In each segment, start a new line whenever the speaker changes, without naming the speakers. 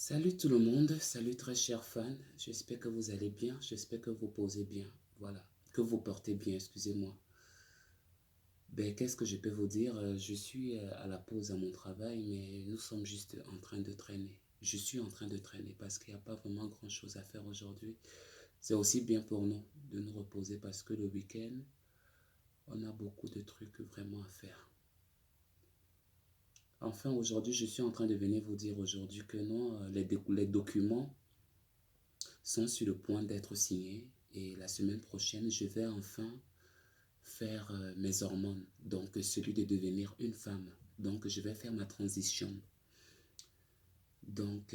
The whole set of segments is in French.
Salut tout le monde, salut très chers fans, j'espère que vous allez bien, j'espère que vous posez bien, voilà, que vous portez bien, excusez-moi. Ben, qu'est-ce que je peux vous dire? Je suis à la pause à mon travail, mais nous sommes juste en train de traîner. Je suis en train de traîner parce qu'il n'y a pas vraiment grand-chose à faire aujourd'hui. C'est aussi bien pour nous de nous reposer parce que le week-end, on a beaucoup de trucs vraiment à faire. Enfin, aujourd'hui, je suis en train de venir vous dire aujourd'hui que non, les documents sont sur le point d'être signés et la semaine prochaine, je vais enfin faire mes hormones, donc celui de devenir une femme. Donc, je vais faire ma transition. Donc,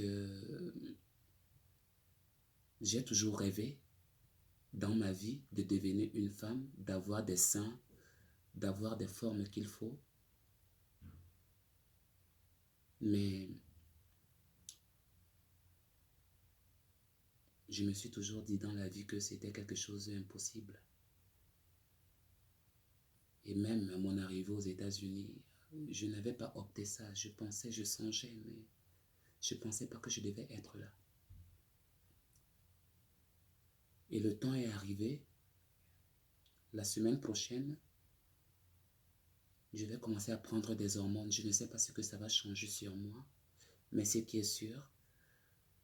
j'ai toujours rêvé dans ma vie de devenir une femme, d'avoir des seins, d'avoir des formes qu'il faut. Mais je me suis toujours dit dans la vie que c'était quelque chose d'impossible. Et même à mon arrivée aux États-Unis, je n'avais pas opté ça. Je pensais, je songeais, mais je ne pensais pas que je devais être là. Et le temps est arrivé. La semaine prochaine, je vais commencer à prendre des hormones. Je ne sais pas ce que ça va changer sur moi. Mais ce qui est sûr,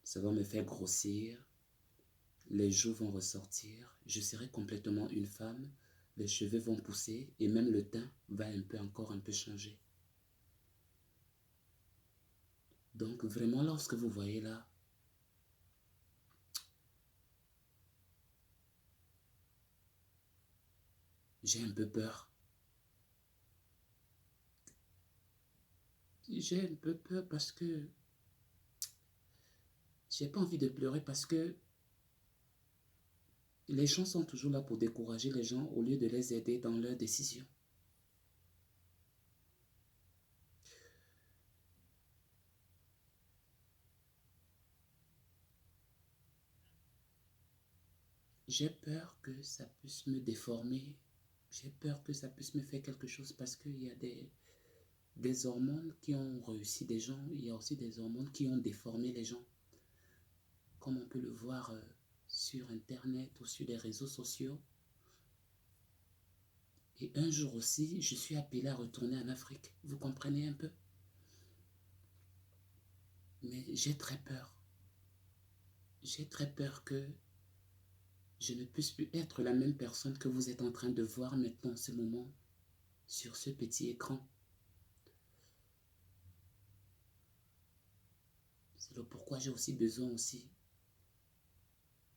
ça va me faire grossir. Les joues vont ressortir. Je serai complètement une femme. Les cheveux vont pousser. Et même le teint va encore un peu changer. Donc vraiment, lorsque vous voyez là, j'ai un peu peur. J'ai un peu peur parce que j'ai pas envie de pleurer parce que les gens sont toujours là pour décourager les gens au lieu de les aider dans leurs décisions. J'ai peur que ça puisse me déformer. J'ai peur que ça puisse me faire quelque chose parce qu'il y a des hormones qui ont réussi des gens. Il y a aussi des hormones qui ont déformé les gens. Comme on peut le voir sur Internet ou sur les réseaux sociaux. Et un jour aussi, je suis appelé à retourner en Afrique. Vous comprenez un peu? Mais j'ai très peur. J'ai très peur que je ne puisse plus être la même personne que vous êtes en train de voir maintenant en ce moment sur ce petit écran. C'est le pourquoi j'ai aussi besoin aussi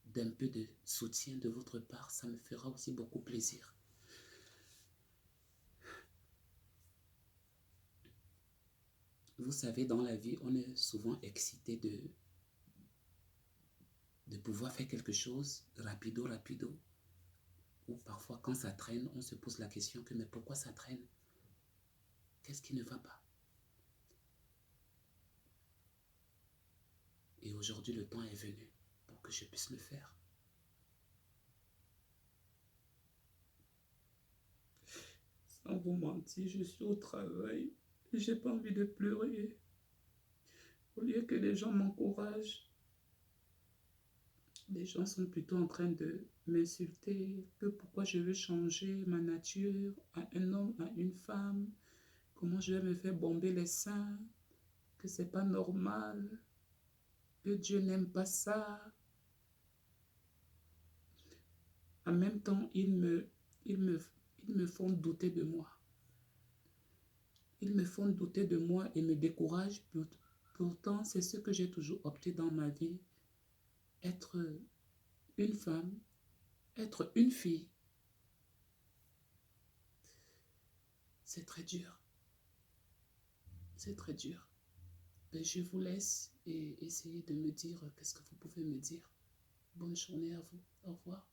d'un peu de soutien de votre part. Ça me fera aussi beaucoup plaisir. Vous savez, dans la vie, on est souvent excité de pouvoir faire quelque chose rapido, rapido. Ou parfois, quand ça traîne, on se pose la question que mais pourquoi ça traîne? Qu'est-ce qui ne va pas? Et aujourd'hui, le temps est venu pour que je puisse le faire. Sans vous mentir, je suis au travail. J'ai pas envie de pleurer. Au lieu que les gens m'encouragent, les gens sont plutôt en train de m'insulter, que pourquoi je veux changer ma nature à un homme, à une femme, comment je vais me faire bomber les seins, que c'est pas normal, que Dieu n'aime pas ça. En même temps, ils me, ils me font douter de moi. Ils me font douter de moi et me découragent. Pourtant, c'est ce que j'ai toujours opté dans ma vie. Être une femme, être une fille, c'est très dur. C'est très dur. Mais je vous laisse et essayez de me dire qu'est-ce que vous pouvez me dire. Bonne journée à vous. Au revoir.